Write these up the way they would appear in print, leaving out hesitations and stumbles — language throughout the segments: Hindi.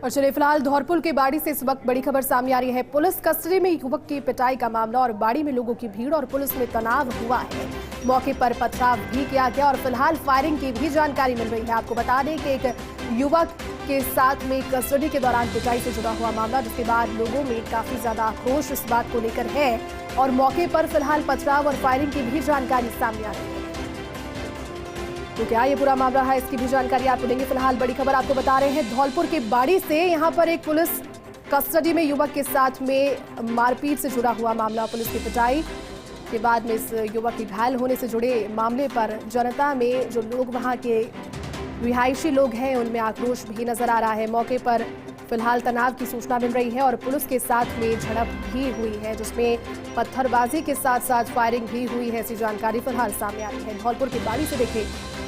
और चलिए फिलहाल धौलपुर के बाड़ी से इस वक्त बड़ी खबर सामने आ रही है। पुलिस कस्टडी में युवक की पिटाई का मामला और बाड़ी में लोगों की भीड़ और पुलिस में तनाव हुआ है। मौके पर पथराव भी किया गया और फिलहाल फायरिंग की भी जानकारी मिल रही है। आपको बता दें कि एक युवक के साथ में कस्टडी के दौरान पिटाई से जुड़ा हुआ मामला, जिसके बाद लोगों में काफी ज्यादा आक्रोश इस बात को लेकर है और मौके पर फिलहाल पथराव और फायरिंग की भी जानकारी सामने आ रही है। तो क्या ये पूरा मामला है, इसकी भी जानकारी आपको देंगे। फिलहाल बड़ी खबर आपको बता रहे हैं धौलपुर के बाड़ी से। यहाँ पर एक पुलिस कस्टडी में युवक के साथ में मारपीट से जुड़ा हुआ मामला, पुलिस की पिटाई के बाद में इस युवक के घायल होने से जुड़े मामले पर जनता में, जो लोग वहाँ के रिहायशी लोग हैं, उनमें आक्रोश भी नजर आ रहा है। मौके पर फिलहाल तनाव की सूचना मिल रही है और पुलिस के साथ में झड़प भी हुई है, जिसमें पत्थरबाजी के साथ साथ फायरिंग भी हुई है। ऐसी जानकारी फिलहाल सामने आ रही है। धौलपुर की बाड़ी से देखें,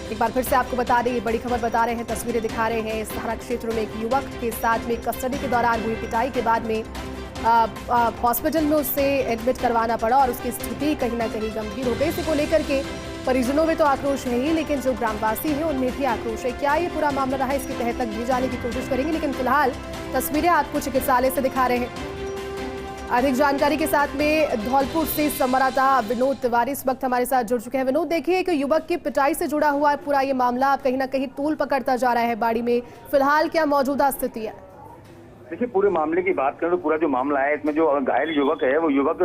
एक बार फिर से आपको बता दें, ये बड़ी खबर बता रहे हैं, तस्वीरें दिखा रहे हैं। इस थाना क्षेत्र में एक युवक के साथ में कस्टडी के दौरान हुई पिटाई के बाद में हॉस्पिटल में उससे एडमिट करवाना पड़ा और उसकी स्थिति कहीं ना कहीं गंभीर हो गई। इसी को लेकर के परिजनों में तो आक्रोश है ही, लेकिन जो ग्रामवासी हैं उनमें भी आक्रोश है। क्या ये पूरा मामला रहा, इसकी तह तक भी जाने की कोशिश करेंगे, लेकिन फिलहाल तस्वीरें आपको चिकित्सालय से दिखा रहे हैं। अधिक जानकारी के साथ में धौलपुर से संवाददाता विनोद तिवारी इस वक्त हमारे साथ जुड़ चुके हैं। विनोद, देखिए कि युवक की पिटाई से जुड़ा हुआ पूरा ये मामला कहीं ना कहीं तूल पकड़ता जा रहा है बाड़ी में। फिलहाल क्या मौजूदा स्थिति है? देखिए, पूरे मामले की बात करें तो पूरा जो मामला है, इसमें जो घायल युवक है वो युवक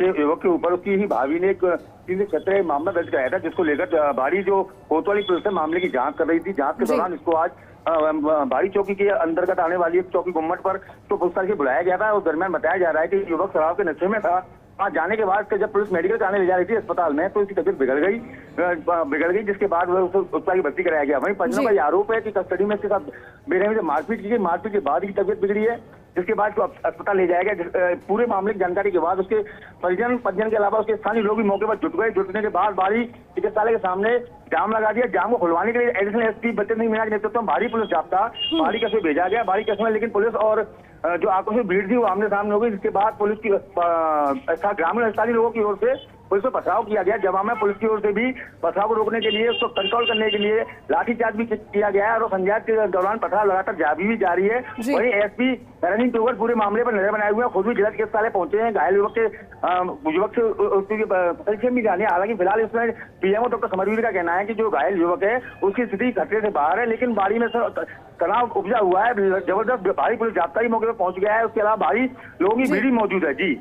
के ऊपर उसकी ही भाभी ने एक 376 मामला दर्ज कराया था, जिसको लेकर बाड़ी जो कोतवाली पुलिस है मामले की जांच कर रही थी। जांच के दौरान इसको आज बाड़ी चौकी के अंतर्गत आने वाली एक चौकी गुम्मट पर तो पुलिस करके बुलाया गया था। उस दरमियान बताया जा रहा है कि युवक शराब के नशे में था। वहाँ जाने के बाद जब पुलिस मेडिकल जाने ले जा रही थी अस्पताल में, तो इसकी तबीयत बिगड़ गई, जिसके बाद उसका भर्ती कराया गया। वहीं परिजनों का आरोप है कि कस्टडी में इसके साथ बेरहमी से मारपीट की गई। मारपीट के बाद की तबीयत बिगड़ी है, जिसके बाद अस्पताल ले जाया गया। पूरे मामले की जानकारी के बाद उसके परिजन के अलावा उसके स्थानीय लोग भी मौके पर जुट गए। जुटने के बाद बाड़ी चिकित्सालय के सामने जाम लगा दिया। जाम को खुलवाने के लिए एडिशनल एसपी बच्चन सिंह मीणा के नेतृत्व में भारी पुलिस जाब्ता बाड़ी कस्बे भेजा गया। बाड़ी कस्बे में लेकिन पुलिस और जो आक्रोशित भीड़ थी वो आमने सामने हो गई, जिसके बाद पुलिस की ग्रामीण स्थानीय लोगों की ओर से पुलिस को पथराव किया गया। जवाब में पुलिस की ओर से भी पथराव को रोकने के लिए, उसको कंट्रोल करने के लिए लाठीचार्ज भी किया गया है और संज्ञान के दौरान पथराव लगातार जारी भी जारी है। वहीं एसपी रणजीत टोगर पूरे मामले पर नजर बनाए हुए हैं, खुद भी जिला चिकित्सालय पहुंचे हैं। घायल युवक से परीक्षण भी जाने। हालांकि फिलहाल इसमें पीएमओ डॉक्टर समरवीर का कहना है कि जो घायल युवक है उसकी स्थिति खतरे से बाहर है, लेकिन बाड़ी में तनाव उपजा हुआ है। जबरदस्त भारी पुलिस जाब्ता ही मौके पर पहुंच गया है। उसके अलावा भारी लोगों की भीड़ मौजूद है। जी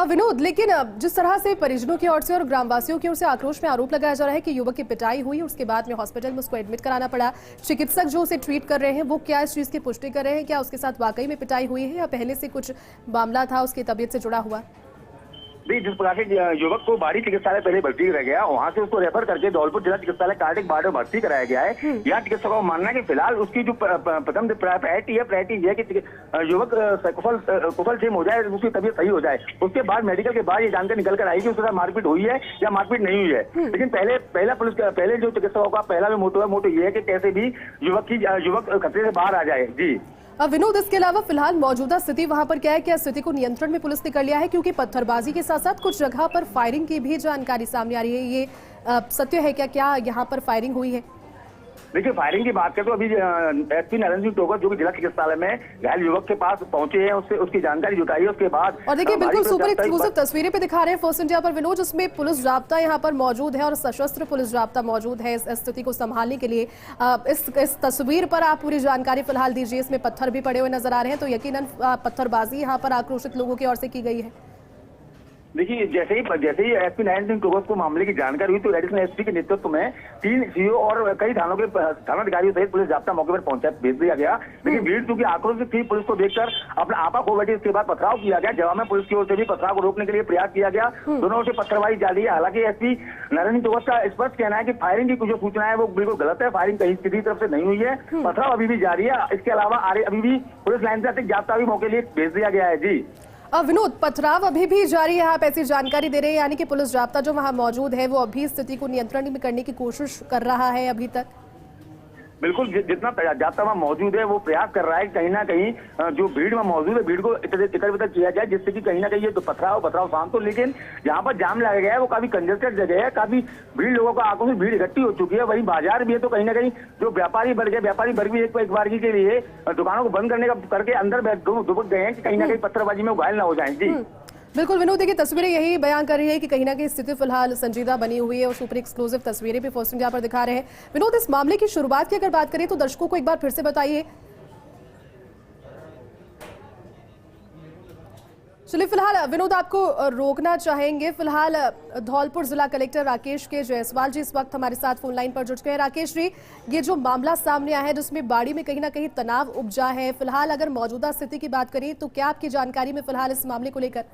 विनोद, लेकिन जिस तरह से परिजनों की ओर से और ग्रामवासियों की ओर से आक्रोश में आरोप लगाया जा रहा है कि युवक की पिटाई हुई, उसके बाद में हॉस्पिटल में उसको एडमिट कराना पड़ा, चिकित्सक जो उसे ट्रीट कर रहे हैं वो क्या इस चीज की पुष्टि कर रहे हैं? क्या उसके साथ वाकई में पिटाई हुई है या पहले से कुछ मामला था उसकी तबीयत से जुड़ा हुआ? जिस प्रकार से युवक को बाड़ी चिकित्सालय पहले भर्ती कराया गया, वहां से उसको रेफर करके धौलपुर जिला चिकित्सालय कार्डिक वार्ड में भर्ती कराया गया है। यहाँ चिकित्सकों का मानना है कि फिलहाल उसकी जो प्रथम प्रायोरिटी है कि युवक कुशल क्षेम हो जाए, उसकी तबीयत सही हो जाए। उसके बाद मेडिकल के बाद ये जानकारी निकल कर आएगी कि उसके साथ मारपीट हुई है या मारपीट नहीं हुई है। लेकिन पहले जो चिकित्सकों का पहला मोटो ये है कि कैसे भी युवक खतरे से बाहर आ जाए। जी विनोद, इसके अलावा फिलहाल मौजूदा स्थिति वहां पर क्या है? क्या स्थिति को नियंत्रण में पुलिस ने कर लिया है? क्योंकि पत्थरबाजी के साथ साथ कुछ जगह पर फायरिंग की भी जानकारी सामने आ रही है। ये सत्य है क्या यहाँ पर फायरिंग हुई है? देखिए, फायरिंग की बात करें तो अभी एसपी नरेंद्र टोगर जो कि जिला चिकित्सालय में घायल युवक के पास पहुंचे हैं, उससे उसकी जानकारी जुटाई है। उसके बाद और देखिए बिल्कुल सुपर एक्सक्लूसिव तस्वीरें पे दिखा रहे हैं फर्स्ट इंडिया पर विनोद, जिसमें पुलिस जाब्ता यहाँ पर मौजूद है और सशस्त्र पुलिस जाब्ता मौजूद है इस स्थिति को संभालने के लिए। इस तस्वीर पर आप पूरी जानकारी फिलहाल दीजिए। इसमें पत्थर भी पड़े हुए नजर आ रहे हैं, तो यकीनन पत्थरबाजी यहाँ पर आक्रोशित लोगों की ओर से की गई है। देखिए, जैसे ही एसपी नरेंद्र टोगर को मामले की जानकारी हुई तो एडिशनल एसपी के नेतृत्व में 3 सीओ और कई थानों के थानाधिकारियों सहित पुलिस जाब्ता मौके पर पहुंचा भेज दिया गया। लेकिन भीड़ चूंकि आक्रोशित थी, पुलिस को देखकर अपना आपा खो बैठी। इसके बाद पथराव किया गया। जवाब में पुलिस की ओर से भी पथराव को रोकने के लिए प्रयास किया गया। दोनों ओर से पत्थरबाजी जारी है। हालांकि एसपी नरेंद्र टोगर का स्पष्ट कहना है कि फायरिंग की जो सूचना है वो बिल्कुल गलत है। फायरिंग कहीं किसी तरफ से नहीं हुई है। पथराव अभी भी जारी है। इसके अलावा अभी भी पुलिस लाइन से जाब्ता भी मौके लिए भेज दिया गया है। जी विनोद, पथराव अभी भी जारी है, आप ऐसी जानकारी दे रहे हैं, यानी कि पुलिस जाब्ता जो वहां मौजूद है वो अभी स्थिति को नियंत्रण में करने की कोशिश कर रहा है अभी तक? बिल्कुल जितना जाता वहाँ मौजूद है वो प्रयास कर रहा है कहीं ना कहीं जो भीड़ में मौजूद है भीड़ को इधर किया जाए, जिससे कि कहीं ना कहीं ये तो पथराव शांत हो। लेकिन यहाँ पर जाम लगा गया है, वो काफी कंजेस्टेड जगह है, काफी भीड़, लोगों का आंखों से भीड़ इकट्ठी हो चुकी है। वहीं बाजार भी है, तो कहीं ना कहीं जो व्यापारी वर्ग भी एक बार के लिए दुकानों को बंद करने का करके अंदर दुबक गए हैं कि कहीं ना कहीं पत्थरबाजी में घायल ना हो जाए। जी बिल्कुल विनोद, देखिए तस्वीरें यही बयान कर रही है कि कहीं ना कहीं स्थिति फिलहाल संजीदा बनी हुई है और सुपर एक्सक्लूसिव तस्वीरें भी फर्स्ट इंडिया पर दिखा रहे हैं। विनोद, इस मामले की शुरुआत की अगर बात करें तो दर्शकों को एक बार फिर से बताइए। चलिए फिलहाल विनोद आपको रोकना चाहेंगे। फिलहाल धौलपुर जिला कलेक्टर राकेश के जायसवाल जी इस वक्त हमारे साथ फोन लाइन पर जुड़ गए हैं। राकेश जी, ये जो मामला सामने आया है जिसमें बाड़ी में कहीं ना कहीं तनाव उपजा है, फिलहाल अगर मौजूदा स्थिति की बात करें तो क्या आपकी जानकारी में फिलहाल इस मामले को लेकर?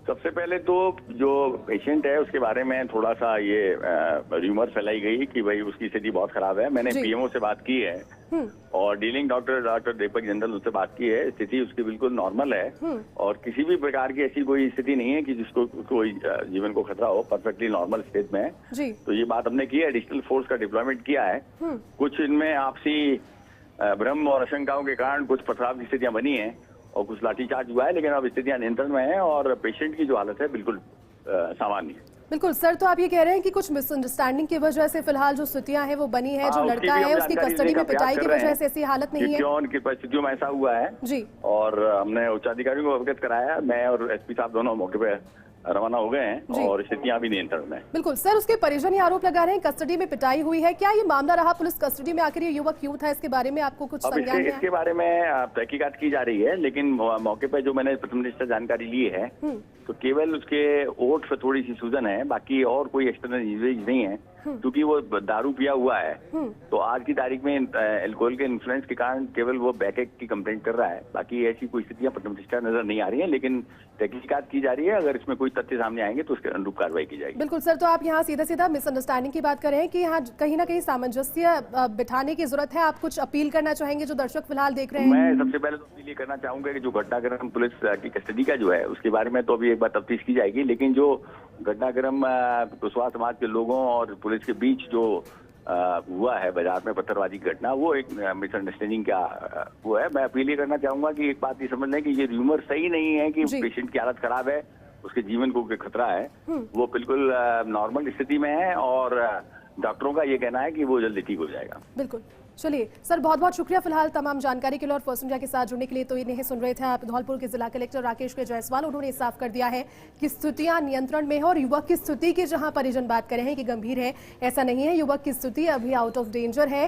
सबसे पहले तो जो पेशेंट है उसके बारे में थोड़ा सा ये र्यूमर फैलाई गई कि भाई उसकी स्थिति बहुत खराब है। मैंने पीएमओ से बात की है और डीलिंग डॉक्टर दीपक जिंदल उससे बात की है। स्थिति उसकी बिल्कुल नॉर्मल है और किसी भी प्रकार की ऐसी कोई स्थिति नहीं है कि जिसको कोई जीवन को खतरा हो, परफेक्टली नॉर्मल स्टेट में है। तो ये बात हमने की है, एडिशनल फोर्स का डिप्लॉयमेंट किया है। कुछ इनमें आपसी भ्रम और आशंकाओं के कारण कुछ पथराव की स्थितियां बनी है और कुछ लाठीचार्ज हुआ है, लेकिन अब स्थितियां नियंत्रण में है और पेशेंट की जो हालत है बिल्कुल सामान्य है। बिल्कुल सर, तो आप ये कह रहे हैं कि कुछ मिसअंडरस्टैंडिंग की वजह से फिलहाल जो स्थितियां हैं वो बनी है, जो लड़का है उसकी कस्टडी में पिटाई की वजह से ऐसी हालत नहीं है, क्यों उनकी परिस्थितियों में ऐसा हुआ है जी। और हमने उच्चाधिकारियों को अवगत कराया, मैं और एसपी साहब दोनों मौके पे रवाना हो गए हैं और स्थितियां भी नियंत्रण में। बिल्कुल सर, उसके परिजन ये आरोप लगा रहे हैं कस्टडी में पिटाई हुई है, क्या ये मामला रहा पुलिस कस्टडी में? आखिर ये युवक क्यों था, इसके बारे में आपको कुछ संज्ञान है? इसके बारे में तहकीकात की जा रही है, लेकिन मौके पर जो मैंने प्रथम दृष्टया जानकारी ली है तो केवल उसके ओठ पे थोड़ी सी सूजन है, बाकी और कोई एक्सटर्नल इंजरीज नहीं है, क्योंकि वो दारू पिया हुआ है। तो आज की तारीख में अल्कोहल के इन्फ्लुएंस के कारण केवल वो बैकएक की कंप्लेंट कर रहा है, बाकी ऐसी कोई स्थितियां प्रथम दृष्टया नजर नहीं आ रही है, लेकिन तहकीकात की जा रही है। अगर इसमें कोई तथ्य सामने आएंगे तो उसके अनुरूप कार्रवाई की जाएगी। बिल्कुल सर, तो आप यहाँ सीधा मिसअंडरस्टैंडिंग की बात कर रहे हैं कि यहाँ कहीं ना कहीं सामंजस्य बिठाने की जरूरत है। आप कुछ अपील करना चाहेंगे जो दर्शक फिलहाल देख रहे हैं? मैं सबसे पहले तो अपील ये करना चाहूंगा कि जो घटनाक्रम पुलिस की कस्टडी का जो है उसके बारे में तो अभी एक बार तफ्तीश की जाएगी, लेकिन जो घटनाक्रम कुशवाहा समाज के लोगों और पुलिस के बीच जो हुआ है बाजार में पत्थरबाजी की घटना, वो एक मिसअंडरस्टैंडिंग का वो है। मैं अपील ये करना चाहूंगा कि एक बात ये समझ लें कि ये र्यूमर सही नहीं है कि पेशेंट की हालत खराब है, उसके जीवन को खतरा है। वो बिल्कुल नॉर्मल स्थिति में है और डॉक्टरों का ये कहना है कि वो जल्दी ठीक हो जाएगा। बिल्कुल, चलिए सर, बहुत बहुत शुक्रिया फिलहाल तमाम जानकारी के लिए और फर्स्ट इंडिया के साथ जुड़ने के लिए। तो इन्हें सुन रहे थे आप धौलपुर के जिला कलेक्टर राकेश के जायसवाल। उन्होंने साफ कर दिया है कि स्थितियां नियंत्रण में है और युवक की स्थिति की जहां परिजन बात कर रहे हैं कि गंभीर है, ऐसा नहीं है। युवक की स्थिति अभी आउट ऑफ डेंजर है,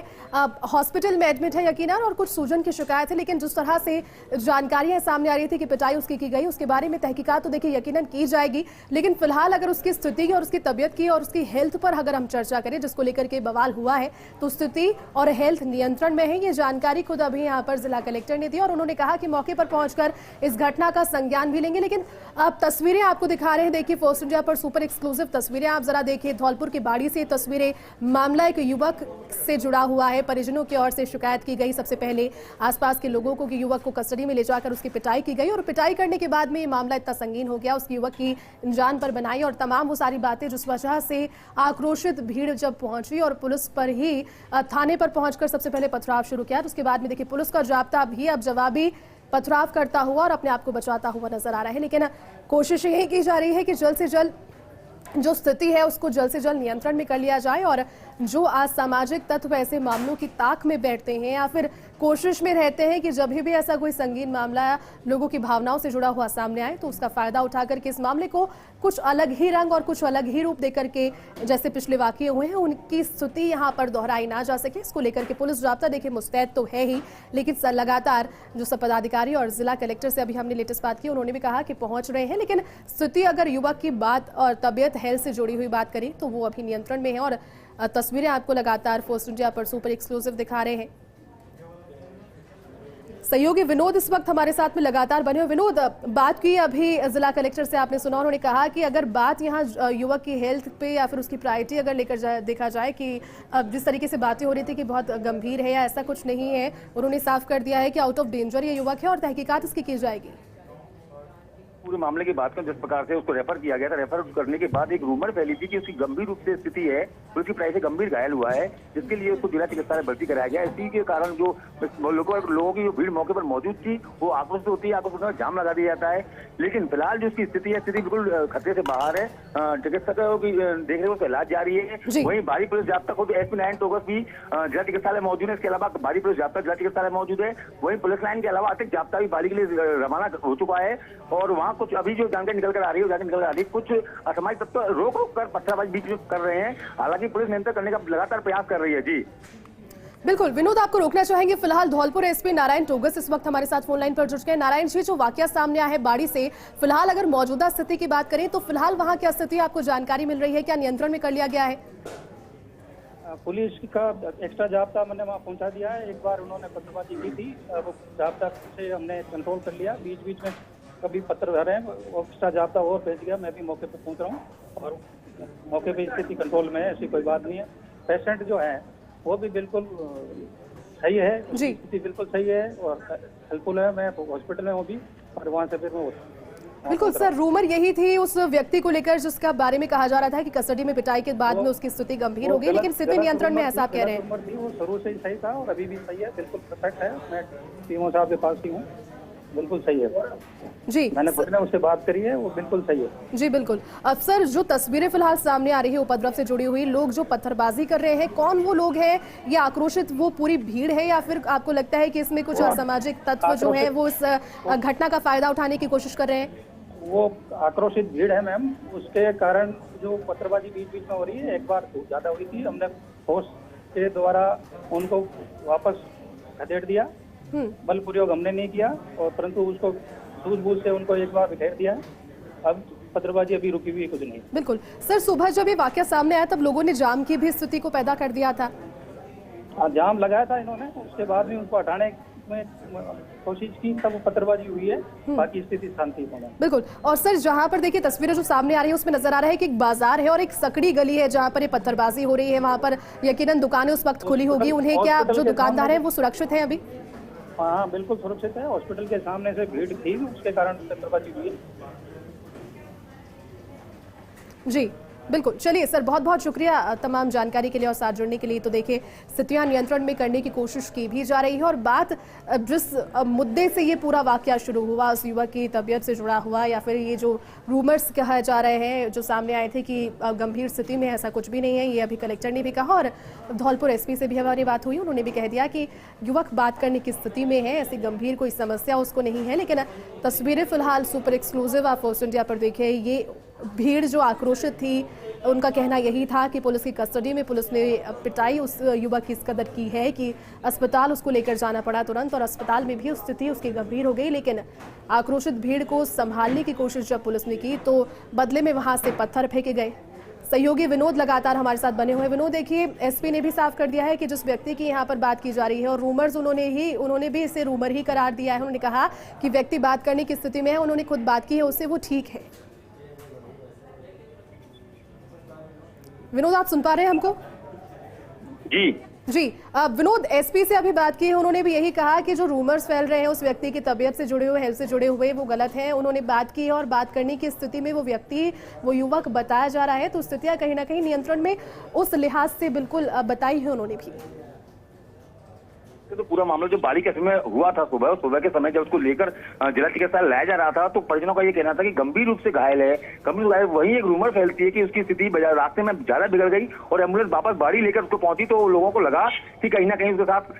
हॉस्पिटल में एडमिट है यकीनन, और कुछ सूजन की शिकायत है, लेकिन जिस तरह से जानकारियां सामने आ रही थी कि पिटाई उसकी की गई, उसके बारे में तहकीकात तो देखिए यकीनन की जाएगी, लेकिन फिलहाल अगर उसकी स्थिति और उसकी तबियत की और उसकी हेल्थ पर अगर हम चर्चा करें, जिसको लेकर के बवाल हुआ है, तो स्थिति और हेल्थ नियंत्रण में है। ये जानकारी खुद अभी यहाँ पर जिला कलेक्टर ने दी और उन्होंने कहा कि मौके पर पहुंचकर इस घटना का संज्ञान भी लेंगे। लेकिन अब तस्वीरें आपको दिखा रहे हैं, देखिए फर्स्ट इंडिया पर सुपर एक्सक्लूसिव तस्वीरें आप जरा देखिए। धौलपुर की बाड़ी से तस्वीरें, मामला एक युवक से जुड़ा हुआ है, परिजनों की ओर से शिकायत की गई सबसे पहले आसपास के लोगों को कि युवक को कस्टडी में ले जाकर उसकी पिटाई की गई और पिटाई करने के बाद में ये मामला इतना संगीन हो गया, उसकी युवक की जान पर बनाई और तमाम वो सारी बातें जिस वजह से आक्रोशित भीड़ जब पहुंची और पुलिस पर ही थाने पर पहुंचकर सबसे पहले पथराव शुरू किया। उसके बाद में देखिए पुलिस का जाब्ता भी अब जवाबी पथराव करता हुआ और अपने आप को बचाता हुआ नजर आ रहा है, लेकिन कोशिश यही की जा रही है कि जल्द से जल्द जो स्थिति है उसको जल्द से जल्द नियंत्रण में कर लिया जाए और जो असामाजिक तत्व ऐसे मामलों की ताक में बैठते हैं या फिर कोशिश में रहते हैं कि जब भी ऐसा कोई संगीन मामला लोगों की भावनाओं से जुड़ा हुआ सामने आए तो उसका फायदा उठाकर के इस मामले को कुछ अलग ही रंग और कुछ अलग ही रूप देकर के जैसे पिछले वाकये हुए हैं उनकी स्थिति यहाँ पर दोहराई ना जा सके, इसको लेकर के पुलिस जाब्ता देखिए मुस्तैद तो है ही, लेकिन लगातार जो सब पदाधिकारी और जिला कलेक्टर से अभी हमने लेटेस्ट बात की, उन्होंने भी कहा कि पहुंच रहे हैं, लेकिन स्थिति अगर युवक की बात और तबियत हेल्थ से जुड़ी हुई बात करें तो वो अभी नियंत्रण में है और तस्वीरें आपको लगातार फर्स्ट इंडिया पर सुपर एक्सक्लूसिव दिखा रहे हैं। सहयोगी विनोद इस वक्त हमारे साथ में लगातार बने हुए। विनोद, बात की अभी जिला कलेक्टर से आपने सुना, उन्होंने कहा कि अगर बात यहाँ युवक की हेल्थ पे या फिर उसकी प्रायोरिटी अगर लेकर देखा जाए कि जिस तरीके से बातें हो रही थी कि बहुत गंभीर है या ऐसा कुछ नहीं है, उन्होंने साफ कर दिया है कि आउट ऑफ डेंजर ये युवक है और तहकीकात इसकी की जाएगी। पूरे मामले की बात करें, जिस प्रकार से उसको रेफर किया गया था, रेफर करने के बाद एक रूमर फैली थी कि उसकी गंभीर रूप से स्थिति है, उसकी प्राय से गंभीर घायल हुआ है, जिसके लिए उसको जिला चिकित्सालय भर्ती कराया गया। इसी के कारण जो लोगों की जो भीड़ मौके पर मौजूद थी वो आक्रोशित होती है, आक्रोशित में जाम लगा दिया जाता है। लेकिन फिलहाल जो उसकी स्थिति है, स्थिति बिल्कुल खतरे से बाहर है। चिकित्सकों की देखने को इलाज जारी है। वहीं भारी पुलिस जाब्ता खुद SP 9 टोगस भी जिला चिकित्सालय मौजूद है। इसके अलावा भारी पुलिस जाब्ता जिला चिकित्सालय मौजूद है। वहीं पुलिस लाइन के अलावा अतिरिक्त जाब्ता भी बारी के लिए रवाना हो चुका है और वहाँ कुछ अभी जो जानकारी निकल कर आ रही है, कुछ असामाजिक तत्व रोक कर पत्थरबाजी बीच में कर रहे हैं। हालांकि पुलिस नियंत्रण करने का लगातार प्रयास कर रही है। जी बिल्कुल विनोद, आपको रोकना चाहेंगे। फिलहाल धौलपुर SP नारायण टोगस इस वक्त हमारे साथ फोन लाइन पर जुड़ गए। नारायण जी, जो वाकया सामने आया है बाड़ी से, फिलहाल अगर मौजूदा स्थिति की बात करें तो फिलहाल वहां क्या स्थिति, आपको जानकारी मिल रही है? क्या नियंत्रण में कर लिया गया है? पुलिस का एक्स्ट्रा जाब्ता मैंने वहाँ पहुंचा दिया है। एक बार उन्होंने पत्थरबाजी की थी, वो जाब्ता से हमने कंट्रोल कर लिया। बीच बीच में कभी पत्थर भर रहे हैं, वो एक्स्ट्रा जाब्ता और भेज गया। मैं भी मौके पर पहुंच रहा हूँ और मौके पे स्थिति कंट्रोल में है, ऐसी कोई बात नहीं है। पेशेंट जो है वो भी बिल्कुल सही है, स्थिति बिल्कुल सही है और हेल्पफुल है। मैं हॉस्पिटल में हूँ भी और वहाँ से फिर मैं बिल्कुल सर, रूमर यही थी उस व्यक्ति को लेकर जिसका बारे में कहा जा रहा था कि कस्टडी में पिटाई के बाद में उसकी स्थिति गंभीर हो गई, लेकिन स्थिति नियंत्रण में, ऐसा आप कह रहे हैं? वो शुरू से ही सही था और अभी भी सही है, बिल्कुल परफेक्ट है। मैं PMO साहब के पास ही हूँ, बिल्कुल सही है जी। मैंने खुद ने उससे बात करी है, वो बिल्कुल सही है जी। बिल्कुल। अब सर, जो तस्वीरें फिलहाल सामने आ रही है उपद्रव से जुड़ी हुई, लोग जो पत्थरबाजी कर रहे हैं, कौन वो लोग हैं? ये आक्रोशित वो पूरी भीड़ है या फिर आपको लगता है कि इसमें कुछ असामाजिक तत्व जो है वो इस घटना का फायदा उठाने की कोशिश कर रहे हैं? वो आक्रोशित भीड़ है मैम, उसके कारण जो पत्थरबाजी बीच बीच में हो रही है। एक बार ज्यादा हुई थी, हमने फोर्स के द्वारा उनको वापस खदेड़ दिया। बल प्रयोग हमने नहीं किया और परंतु उसको सूझबूझ से उनको एक बार बिखेर दिया। अब पत्थरबाजी अभी रुकी हुई कुछ नहीं। बिल्कुल सर, सुबह जब ये वाकया सामने आया तब लोगों ने जाम की भी स्थिति को पैदा कर दिया था। जाम लगाया था इन्होंने, उसके बाद भी उनको हटाने में कोशिश की, तब पत्थरबाजी हुई है। बाकी स्थिति शांतिपूर्ण है। बिल्कुल। और सर, जहां पर देखिए तस्वीरें जो सामने आ रही है उसमें नजर आ रहा है कि एक बाजार है और एक सकड़ी गली है जहां पर ये पत्थरबाजी हो रही है। वहां पर यकीनन दुकानें उस वक्त खुली होगी। उन्हें क्या, जो दुकानदार है वो सुरक्षित है अभी? हाँ बिल्कुल सुरक्षित है। हॉस्पिटल के सामने से भीड़ थी, उसके कारण पत्थरबाजी हुई। जी बिल्कुल। चलिए सर, बहुत बहुत शुक्रिया तमाम जानकारी के लिए और साथ जुड़ने के लिए। तो देखिए, स्थितियां नियंत्रण में करने की कोशिश की भी जा रही है और बात जिस मुद्दे से ये पूरा वाकया शुरू हुआ, उस युवक की तबीयत से जुड़ा हुआ या फिर ये जो रूमर्स कहा जा रहे हैं जो सामने आए थे कि गंभीर स्थिति में, ऐसा कुछ भी नहीं है। ये अभी कलेक्टर ने भी कहा और धौलपुर SP से भी हमारी बात हुई, उन्होंने भी कह दिया कि युवक बात करने की स्थिति में है, ऐसी गंभीर कोई समस्या उसको नहीं है। लेकिन तस्वीरें फिलहाल सुपर एक्सक्लूसिव आप फर्स्ट इंडिया पर देखिए। ये भीड़ जो आक्रोशित थी, उनका कहना यही था कि पुलिस की कस्टडी में पुलिस ने पिटाई उस युवक की इस कदर की है कि अस्पताल उसको लेकर जाना पड़ा तुरंत और अस्पताल में भी स्थिति उसकी गंभीर हो गई। लेकिन आक्रोशित भीड़ को संभालने की कोशिश जब पुलिस ने की तो बदले में वहां से पत्थर फेंके गए। सहयोगी विनोद लगातार हमारे साथ बने हुए। विनोद, देखिए SP ने भी साफ कर दिया है कि जिस व्यक्ति की यहाँ पर बात की जा रही है और रूमर्स उन्होंने भी इसे रूमर ही करार दिया है। उन्होंने कहा कि व्यक्ति बात करने की स्थिति में है, उन्होंने खुद बात की है उससे, वो ठीक है। विनोद, आप सुन पा रहे हैं हमको? जी। विनोद, SP से अभी बात की है, उन्होंने भी यही कहा कि जो रूमर्स फैल रहे हैं उस व्यक्ति की तबीयत से जुड़े हुए, हेल्थ से जुड़े हुए, वो गलत है। उन्होंने बात की है और बात करने की स्थिति में वो व्यक्ति, वो युवक बताया जा रहा है। तो स्थितियां कहीं ना कहीं नियंत्रण में उस लिहाज से बिल्कुल बताई है उन्होंने भी। तो पूरा मामला जो बाड़ी के समय हुआ था सुबह के समय जब उसको लेकर जिला चिकित्सालय लाया जा रहा था तो परिजनों का ये कहना था कि गंभीर रूप से घायल है, वहीं एक रूमर फैलती है कि उसकी स्थिति रास्ते में ज्यादा बिगड़ गई और एम्बुलेंस वापस बाड़ी लेकर उसको पहुंची तो लोगों को लगा कि कहीं ना कहीं उसके साथ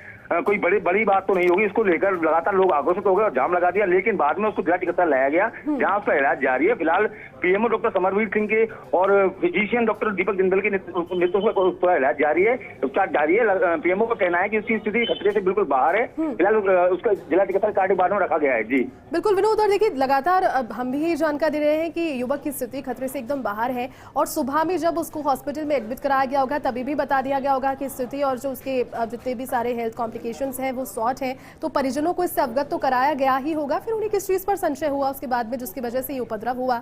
कोई बड़ी बात तो नहीं होगी। इसको लेकर लगातार लोग आक्रोशित हो गए और जाम लगा दिया। लेकिन बाद में उसको जिला चिकित्सालय लाया गया जहां उसका इलाज जारी है। फिलहाल PMO डॉक्टर समरवीर सिंह के और फिजिशियन डॉक्टर दीपक जिंदल के नेतृत्व में उसका इलाज जारी है, उपचार जारी है। PMO का कहना है कि उसकी स्थिति खतरे से बिल्कुल बाहर है। फिलहाल उसका जिला चिकित्सालय कार्डियो में रखा गया है। जी बिल्कुल विनोद, और देखिए लगातार हम भी जानकारी दे रहे हैं कि युवक की स्थिति खतरे से एकदम बाहर है और सुबह में जब उसको हॉस्पिटल में एडमिट कराया गया होगा तभी भी बता दिया गया होगा कि स्थिति और जो उसके जितने भी सारे हेल्थ कॉम्प्लिकेशंस हैं वो सॉर्ट हैं। तो परिजनों को इससे अवगत तो कराया गया ही होगा, फिर उन्हें किस चीज पर संशय हुआ उसके बाद में जिसकी वजह से ये उपद्रव हुआ?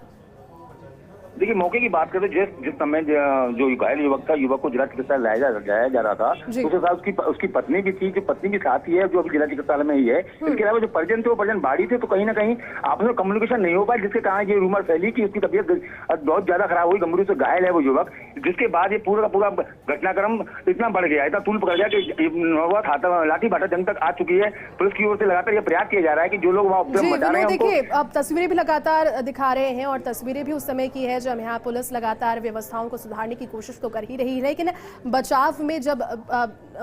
देखिए, मौके की बात करें तो जिस समय जो घायल युवक था, युवक को जिला चिकित्सालय लाया जा रहा था, उसके साथ उसकी पत्नी भी थी, जो पत्नी भी साथ ही है, जो अभी जिला चिकित्सालय में ही है। इसके अलावा जो परिजन थे वो परिजन बाड़ी थे, तो कहीं ना कहीं आपस में कम्युनिकेशन नहीं हो पाया, जिसके कारण ये रूमर फैली कि उसकी तबीयत बहुत ज्यादा खराब हुई, गंभीर से घायल है वो युवक। जिसके बाद ये पूरा का पूरा घटनाक्रम इतना बढ़ गया, इतना तूल पकड़ गया कि लाठी भाटा जंग तक आ चुकी है। पुलिस की ओर से लगातार ये प्रयास किया जा रहा है कि जो लोग वहाँ उपद्रव मचा रहे हैं। देखिए, अब तस्वीरें भी लगातार दिखा रहे हैं और तस्वीरें भी उस समय की है जब यहाँ पुलिस लगातार व्यवस्थाओं को सुधारने की कोशिश तो कर ही रही है, लेकिन बचाव में जब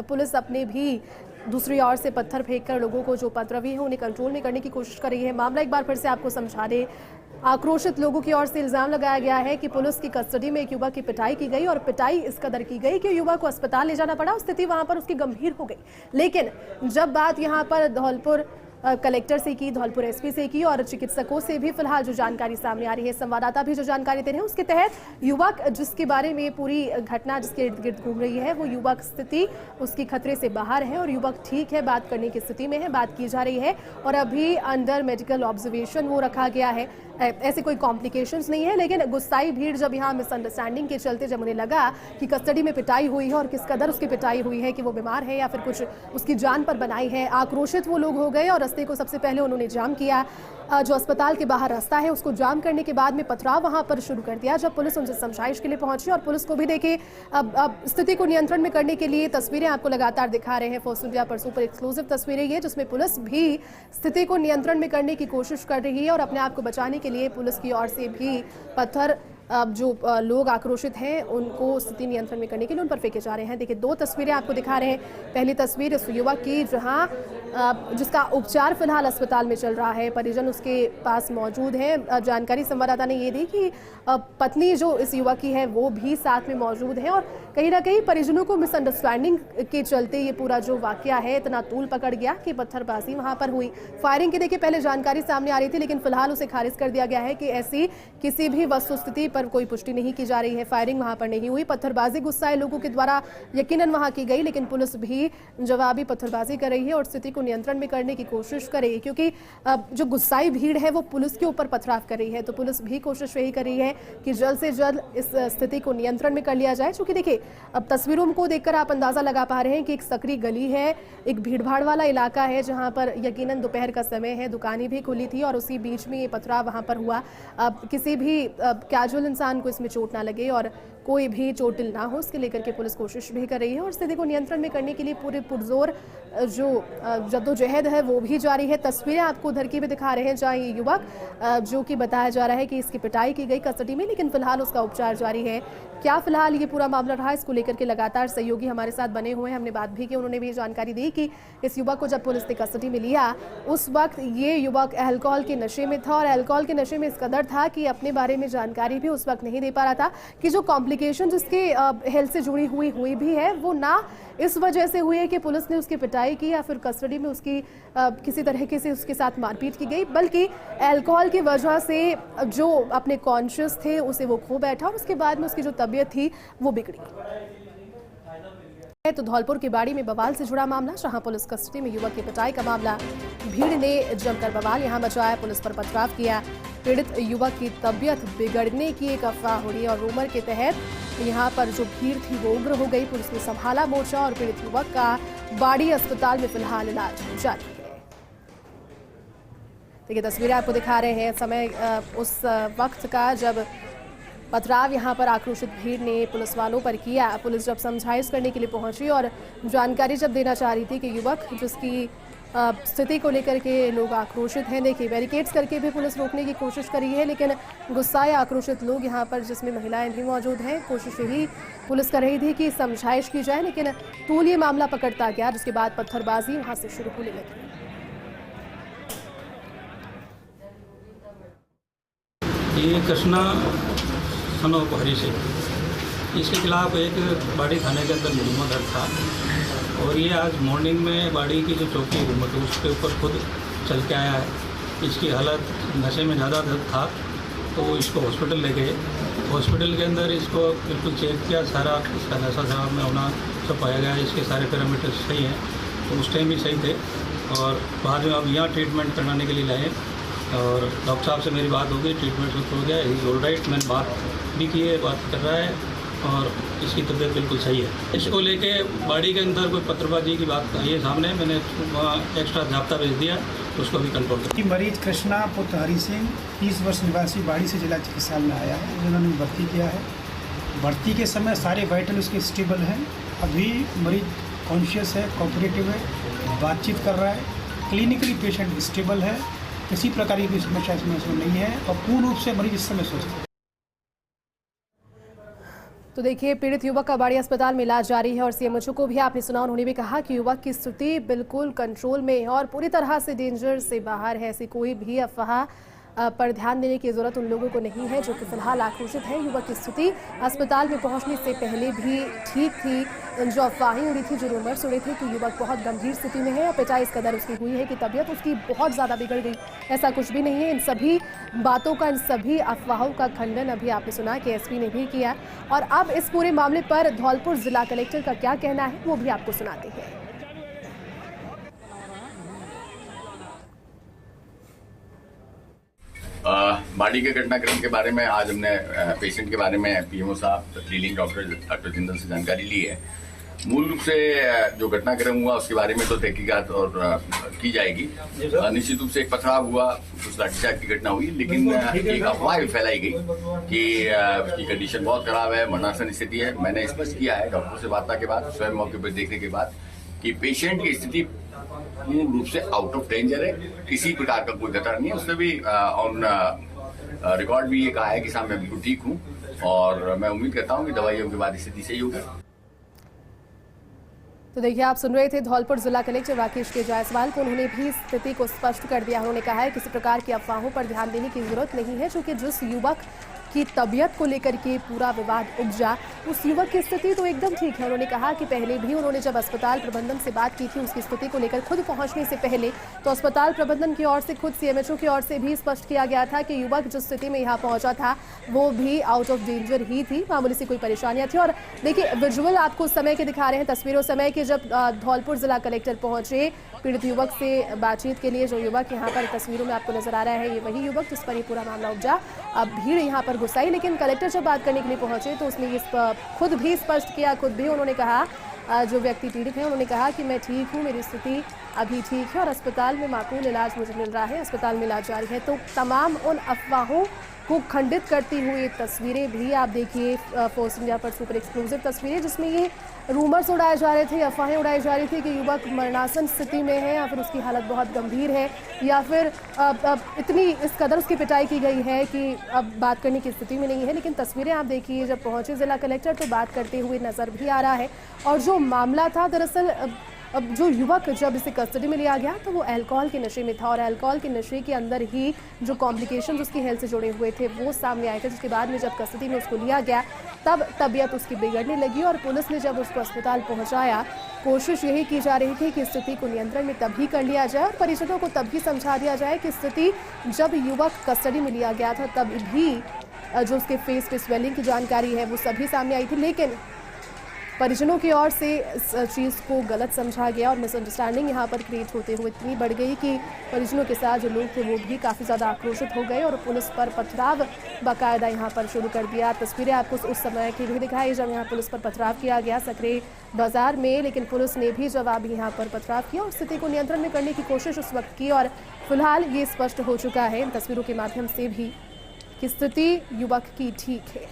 पुलिस अपने भी दूसरी ओर से पत्थर फेंककर लोगों को जो उपद्रवी है उन्हें कंट्रोल में करने की कोशिश कर रही है। मामला एक बार फिर से आपको समझा दे, आक्रोशित लोगों की ओर से इल्जाम लगाया गया है कि पुलिस की कस्टडी में एक युवक की पिटाई की गई और पिटाई इस कदर की गई कि युवक को अस्पताल ले जाना पड़ा। स्थिति वहां पर उसकी गंभीर हो गई। लेकिन जब बात यहां पर धौलपुर कलेक्टर से की, धौलपुर एसपी से की और चिकित्सकों से भी फिलहाल जो जानकारी सामने आ रही है, संवाददाता भी जो जानकारी दे रहे हैं, उसके तहत युवक जिसके बारे में पूरी घटना जिसके इर्द गिर्द घूम रही है, वो युवक स्थिति उसकी खतरे से बाहर है और युवक ठीक है, बात करने की स्थिति में है, बात की जा रही है और अभी अंडर मेडिकल ऑब्जर्वेशन वो रखा गया है। ऐसे कोई कॉम्प्लिकेशंस नहीं है, लेकिन गुस्साई भीड़ जब यहाँ मिसअंडरस्टैंडिंग के चलते जब उन्हें लगा कि कस्टडी में पिटाई हुई है और किस कदर उसकी पिटाई हुई है कि वो बीमार है या फिर कुछ उसकी जान पर बनाई है, आक्रोशित वो लोग हो गए और रास्ते को सबसे पहले उन्होंने जाम किया। जो अस्पताल के बाहर रास्ता है उसको जाम करने के बाद में पथराव वहां पर शुरू कर दिया। जब पुलिस उनसे समझाइश के लिए पहुंची और पुलिस को भी देखे अब स्थिति को नियंत्रण में करने के लिए तस्वीरें आपको लगातार दिखा रहे हैं फर्स्ट इंडिया पर सुपर एक्सक्लूसिव तस्वीरें ये, जिसमें पुलिस भी स्थिति को नियंत्रण में करने की कोशिश कर रही है और अपने आप को बचाने के लिए पुलिस की ओर से भी पत्थर जो लोग आक्रोशित हैं उनको स्थिति नियंत्रण में करने के लिए उन पर फेंके जा रहे हैं। देखिए, दो तस्वीरें आपको दिखा रहे हैं। पहली तस्वीर इस युवक की जहां जिसका उपचार फिलहाल अस्पताल में चल रहा है, परिजन उसके पास मौजूद है। जानकारी संवाददाता ने ये दी कि पत्नी जो इस युवक की है वो भी साथ में मौजूद है और कहीं ना कहीं परिजनों को मिसअंडरस्टैंडिंग के चलते ये पूरा जो वाकया है इतना तूल पकड़ गया कि पत्थरबाजी वहां पर हुई। फायरिंग की देखिए पहले जानकारी सामने आ रही थी, लेकिन फिलहाल उसे खारिज कर दिया गया है कि ऐसी किसी भी वस्तुस्थिति पर कोई पुष्टि नहीं की जा रही है। फायरिंग वहां पर नहीं हुई। पत्थरबाजी गुस्साए लोगों के द्वारा यकीनन वहां की गई, लेकिन पुलिस भी जवाबी पत्थरबाजी कर रही है और स्थिति को नियंत्रण में करने की कोशिश कर रही है, क्योंकि जो गुस्साई भीड़ है वो पुलिस के ऊपर पथराव कर रही है। तो पुलिस भी कोशिश यही कर रही है कि जल्द से जल्द इस स्थिति को नियंत्रण में कर लिया जाए। क्योंकि देखिए, अब तस्वीरों को देखकर आप अंदाजा लगा पा रहे हैं कि एक सकरी गली है, एक भीड़भाड़ वाला इलाका है जहां पर यकीनन दोपहर का समय है, दुकानें भी खुली थी और उसी बीच में ये पथराव वहां पर हुआ। अब किसी भी कैजुअल इंसान को इसमें चोट ना लगे और कोई भी चोटिल ना हो, इसके लेकर के पुलिस कोशिश भी कर रही है और स्थिति को नियंत्रण में करने के लिए पूरे पुरजोर जो जद्दोजहद है वो भी जारी है। तस्वीरें आपको उधर की भी दिखा रहे हैं जहाँ ये युवक जो कि बताया जा रहा है कि इसकी पिटाई की गई कस्टडी में, लेकिन फिलहाल उसका उपचार जारी है। क्या फिलहाल ये पूरा मामला रहा, इसको लेकर के लगातार सहयोगी हमारे साथ बने हुए हैं, हमने बात भी की, उन्होंने भी जानकारी दी कि इस युवक को जब पुलिस ने कस्टडी में लिया उस वक्त ये युवक अल्कोहल के नशे में था और अल्कोहल के नशे में इस कदर था कि अपने बारे में जानकारी भी उस वक्त नहीं दे पा रहा था कि जो कॉम्प्लिकेशन जिसके हेल्थ से जुड़ी हुई भी है वो ना इस वजह से हुई है कि पुलिस ने उसकी पिटाई की या फिर कस्टडी में उसकी किसी तरीके से उसके साथ मारपीट की गई, बल्कि अल्कोहल की वजह से जो अपने कॉन्शियस थे उसे वो खो बैठा और उसके बाद में उसकी जो तबीयत थी वो बिगड़ी। तो धौलपुर की बाड़ी में बवाल से जुड़ा मामला, जहां पुलिस कस्टडी में युवक की पिटाई का मामला, भीड़ ने जमकर बवाल यहां मचाया, पुलिस पर पथराव किया। पीड़ित युवक की तबीयत बिगड़ने की एक अफवाह हो रही है और रूमर के तहत यहां पर जो भीड़ थी वो उग्र हो गई। पुलिस ने संभाला मोर्चा और पीड़ित युवक का बाड़ी अस्पताल में फिलहाल इलाज जारी है। देखिए, तस्वीरें आपको दिखा रहे हैं समय उस वक्त का जब पथराव यहाँ पर आक्रोशित भीड़ ने पुलिस वालों पर किया। पुलिस जब समझाइश करने के लिए पहुंची और जानकारी जब देना चाह रही थी कि युवक जिसकी स्थिति को लेकर के लोग आक्रोशित हैं, देखिए बैरिकेड्स करके भी पुलिस रोकने की कोशिश कर रही है, लेकिन गुस्साए आक्रोशित लोग यहाँ पर जिसमें महिलाएं भी मौजूद हैं, कोशिश यही पुलिस कर रही थी कि समझाइश की जाए, लेकिन तूल ये मामला पकड़ता गया, जिसके बाद पत्थरबाजी वहाँ से शुरू होने लगी। ये कृष्णा सनोप हरी सिंह, इसके खिलाफ एक बाड़ी थाने के अंदर मुकदमा दर्ज था और ये आज मॉर्निंग में बाड़ी की जो चौकी हुकूमत है उसके ऊपर खुद चल के आया है। इसकी हालत नशे में ज़्यादा था तो इसको हॉस्पिटल ले गए। हॉस्पिटल के अंदर इसको बिल्कुल चेक किया, सारा इसका नशा शराब में होना सब पाया गया। इसके सारे पैरामीटर्स सही हैं, तो उस टाइम भी सही थे और बाद में अब यहाँ ट्रीटमेंट करवाने के लिए लाए और डॉक्टर साहब से मेरी बात हो गई, ट्रीटमेंट शुरू हो गया, इज ऑल राइट। मैंने बात भी की है, बात कर रहा है और इसकी तबीयत बिल्कुल सही है। इसको लेके बाड़ी के अंदर कोई पत्रबाजी की बात आई है सामने, मैंने वहाँ एक्स्ट्रा जाब्ता भेज दिया, उसको भी कंट्रोल कर। मरीज कृष्णा पुत्र हरि सिंह 30 वर्ष निवासी बाड़ी से जिला चिकित्सालय में आया है, जिन्होंने भर्ती किया है। भर्ती के समय सारे वाइटल उसके स्टेबल हैं। अभी मरीज कॉन्शियस है, कोऑपरेटिव है, बातचीत कर रहा है। क्लिनिकली पेशेंट स्टेबल है, किसी प्रकार की कोई समस्या इसमें नहीं है और पूर्ण रूप से मरीज इस समय स्वस्थ है। तो देखिए, पीड़ित युवक का बाड़ी अस्पताल में इलाज जारी है और सीएमएचओ को भी आपने सुना, उन्होंने भी कहा कि युवक की स्थिति बिल्कुल कंट्रोल में है और पूरी तरह से डेंजर से बाहर है। ऐसी कोई भी अफवाह पर ध्यान देने की जरूरत उन लोगों को नहीं है जो कि फिलहाल आक्रोशित है। युवक की स्थिति अस्पताल में पहुंचने से पहले भी ठीक थी। जो अफवाहें उड़ी थी, जो रूमर्स उड़े थे कि युवक बहुत गंभीर स्थिति में है और पिटाई इस कदर उसकी हुई है कि तबीयत उसकी बहुत ज़्यादा बिगड़ गई, ऐसा कुछ भी नहीं है। इन सभी बातों का, इन सभी अफवाहों का खंडन अभी आपने सुना कि एसपी ने भी किया। और अब इस पूरे मामले पर धौलपुर जिला कलेक्टर का क्या कहना है वो भी आपको सुनाते हैं। बाड़ी के घटनाक्रम के बारे में आज हमने पेशेंट के बारे में पीएमओ साहब, डीलिंग डॉक्टर जिंदल से जानकारी ली है। मूल रूप से जो घटनाक्रम हुआ उसके बारे में तो तहकीकात और की जाएगी। निश्चित रूप से एक पथराव हुआ, कुछ लाठीचार्ज की घटना हुई, लेकिन एक अफवाह भी फैलाई गई कि उसकी कंडीशन बहुत खराब है, मरणासन स्थिति है। मैंने स्पष्ट किया है डॉक्टर से वार्ता के बाद, स्वयं मौके पर देखने के बाद, कि पेशेंट की स्थिति पूर्ण रूप से आउट ऑफ डेंजर है, किसी प्रकार का कोई खतरा नहीं है। उसने भी ऑन रिकॉर्ड भी ये कहा है कि साहब मैं बिल्कुल ठीक हूँ और मैं उम्मीद करता हूँ कि दवाइयों के बाद स्थिति सही होगी। तो देखिए, आप सुन रहे थे धौलपुर जिला कलेक्टर राकेश के जायसवाल को। उन्होंने भी स्थिति को स्पष्ट कर दिया। उन्होंने कहा है किसी प्रकार की अफवाहों पर ध्यान देने की जरूरत नहीं है, क्योंकि जिस युवक की तबीयत को लेकर के पूरा विवाद उपजा, उस युवक की स्थिति तो एकदम ठीक है। उन्होंने कहा कि पहले भी उन्होंने जब अस्पताल प्रबंधन से बात की थी उसकी स्थिति को लेकर खुद पहुंचने से पहले, तो अस्पताल प्रबंधन की ओर से, खुद सीएमएचओ की ओर से भी स्पष्ट किया गया था कि युवक जिस स्थिति में यहाँ पहुंचा था वो भी आउट ऑफ डेंजर ही थी, मामूली सी कोई परेशानियां थी। और देखिए, विजुअल आपको उस समय के दिखा रहे हैं, तस्वीरों समय के जब धौलपुर जिला कलेक्टर पहुंचे पीड़ित युवक से बातचीत के लिए। जो युवक यहाँ पर तस्वीरों में आपको नजर आ रहा है, ये वही युवक जिस पर ये पूरा मामला उपजा। अब भीड़ यहाँ पर घुस आई, लेकिन कलेक्टर जब बात करने के लिए पहुंचे तो उसने ये खुद भी स्पष्ट किया, खुद भी उन्होंने कहा, जो व्यक्ति पीड़ित है उन्होंने कहा कि मैं ठीक हूँ, मेरी स्थिति अभी ठीक है और अस्पताल में माकूल इलाज मुझे मिल रहा है, अस्पताल में इलाज जारी है। तो तमाम उन अफवाहों को खंडित करती हुई तस्वीरें भी आप देखिए, फोर्स इंडिया पर सुपर एक्सक्लूसिव तस्वीरें, जिसमें ये रूमर्स उड़ाए जा रहे थे, अफवाहें उड़ाई जा रही थी कि युवक मरणासन स्थिति में है या फिर उसकी हालत बहुत गंभीर है या फिर इतनी इस कदर उसकी पिटाई की गई है कि अब बात करने की स्थिति में नहीं है। लेकिन तस्वीरें आप देखिए, जब पहुंचे जिला कलेक्टर तो बात करते हुए नजर भी आ रहा है। और जो मामला था, दरअसल अब जो युवक जब इसे कस्टडी में लिया गया तो वो अल्कोहल के नशे में था और अल्कोहल के नशे के अंदर ही जो कॉम्प्लिकेशंस उसकी हेल्थ से जुड़े हुए थे वो सामने आए थे, जिसके बाद में जब कस्टडी में उसको लिया गया तब तबीयत उसकी बिगड़ने लगी और पुलिस ने जब उसको अस्पताल पहुंचाया, कोशिश यही की जा रही थी कि स्थिति को नियंत्रण में तभी कर लिया जाए और परिजनों को तभी समझा दिया जाए कि स्थिति जब युवक कस्टडी में लिया गया था तब भी जो उसके फेस पे स्वेलिंग की जानकारी है वो सभी सामने आई थी। लेकिन परिजनों की ओर से इस चीज़ को गलत समझा गया और मिसअंडरस्टैंडिंग यहाँ पर क्रिएट होते हुए इतनी बढ़ गई कि परिजनों के साथ जो लोग थे वो भी काफ़ी ज़्यादा आक्रोशित हो गए और पुलिस पर पथराव बाकायदा यहाँ पर शुरू कर दिया। तस्वीरें आपको उस समय की भी दिखाई जब यहाँ पुलिस पर पथराव किया गया सकरे बाजार में, लेकिन पुलिस ने भी जवाब यहाँ पर पथराव किया और स्थिति को नियंत्रण में करने की कोशिश उस वक्त की। और फिलहाल ये स्पष्ट हो चुका है इन तस्वीरों के माध्यम से भी कि स्थिति युवक की ठीक है।